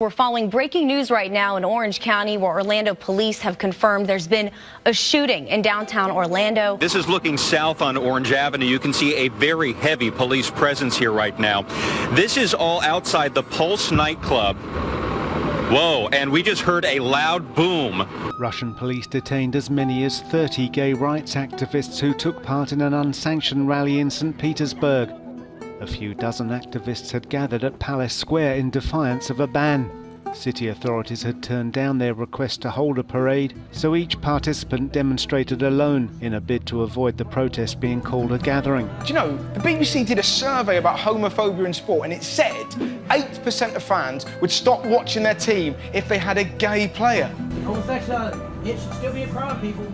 We're following breaking news right now in Orange County, where Orlando police have confirmed there's been a shooting in downtown Orlando. This is looking south on Orange Avenue. You can see a very heavy police presence here right now. This is all outside the Pulse nightclub. Whoa, and we just heard a loud boom. Russian police detained as many as 30 gay rights activists who took part in an unsanctioned rally in St. Petersburg. A few dozen activists had gathered at Palace Square in defiance of a ban. City authorities had turned down their request to hold a parade, so each participant demonstrated alone in a bid to avoid the protest being called a gathering. Do you know, the BBC did a survey about homophobia in sport, and it said 8% of fans would stop watching their team if they had a gay player. Homosexuality, it should still be a crime, people.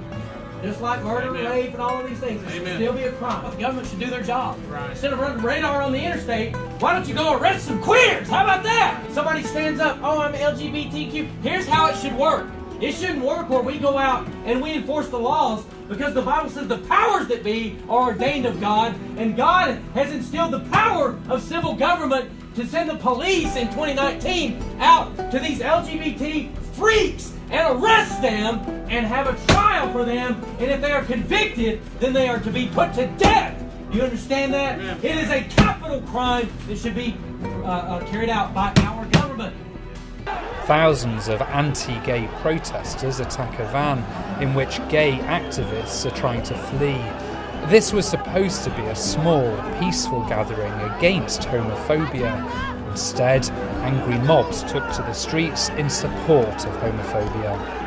Just like murder, rape, and all of these things, it should still be a crime. The government should do their job. Right. Instead of running radar on the interstate, why don't you go arrest some queers? How about that? Somebody stands up, oh, I'm LGBTQ. Here's how it should work. It shouldn't work where we go out and we enforce the laws, because the Bible says the powers that be are ordained of God, and God has instilled the power of civil government to send the police in 2019 out to these LGBT freaks and arrest them and have a trial for them, and if they are convicted, then they are to be put to death. You understand that? Yeah. It is a capital crime that should be carried out by our government. Thousands of anti-gay protesters attack a van in which gay activists are trying to flee. This was supposed to be a small, peaceful gathering against homophobia. Instead, angry mobs took to the streets in support of homophobia.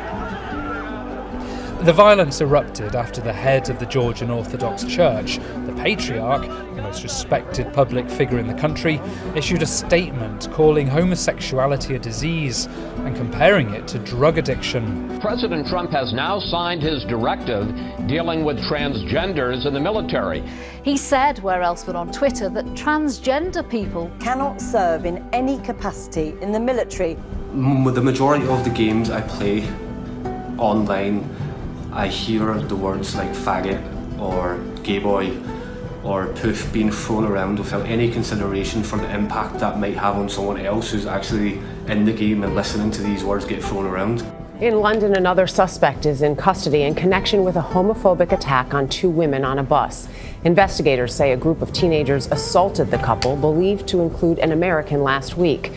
The violence erupted after the head of the Georgian Orthodox Church, the Patriarch, the most respected public figure in the country, issued a statement calling homosexuality a disease and comparing it to drug addiction. President Trump has now signed his directive dealing with transgenders in the military. He said, where else but on Twitter, that transgender people cannot serve in any capacity in the military. The majority of the games I play online, I hear the words like faggot or gay boy or poof being thrown around without any consideration for the impact that might have on someone else who's actually in the game and listening to these words get thrown around. In London, another suspect is in custody in connection with a homophobic attack on 2 women on a bus. Investigators say a group of teenagers assaulted the couple, believed to include an American, last week.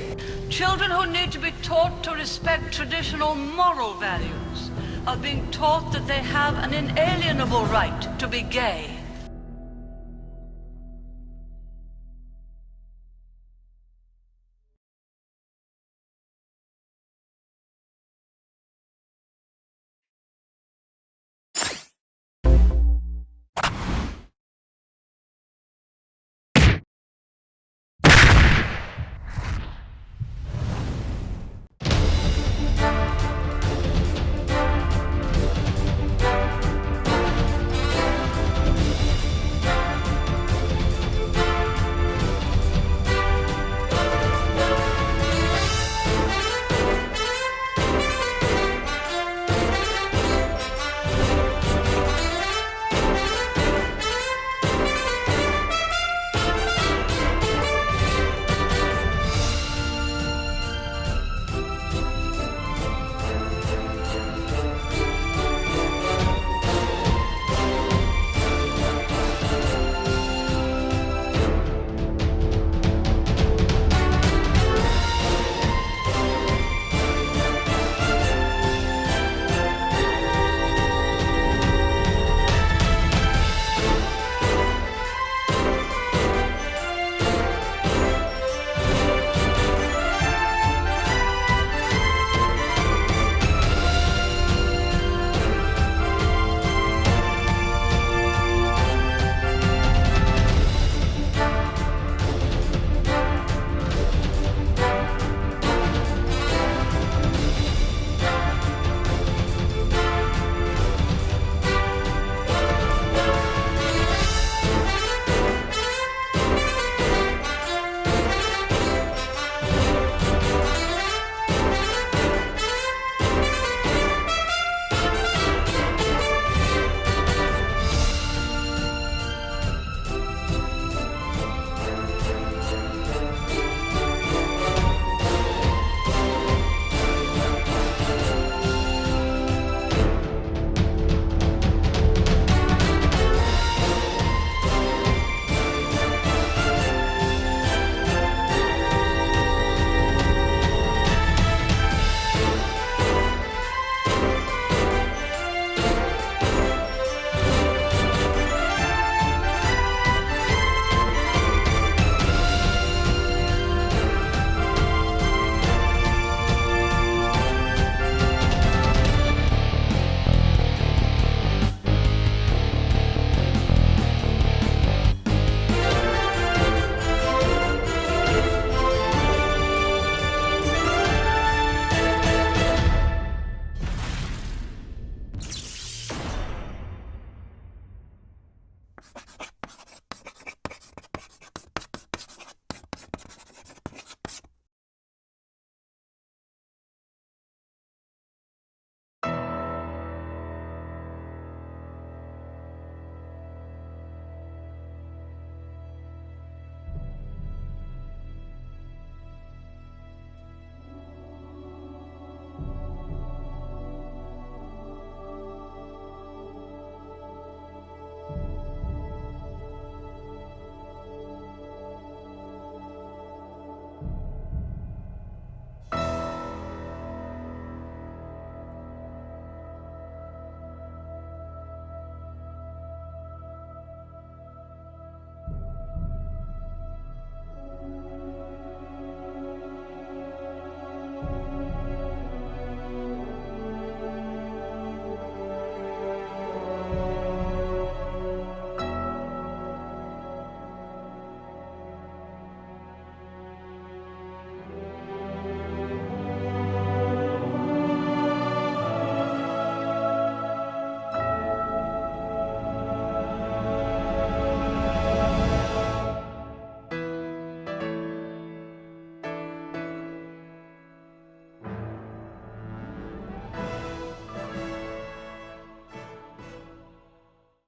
Children who need to be taught to respect traditional moral values are being taught that they have an inalienable right to be gay.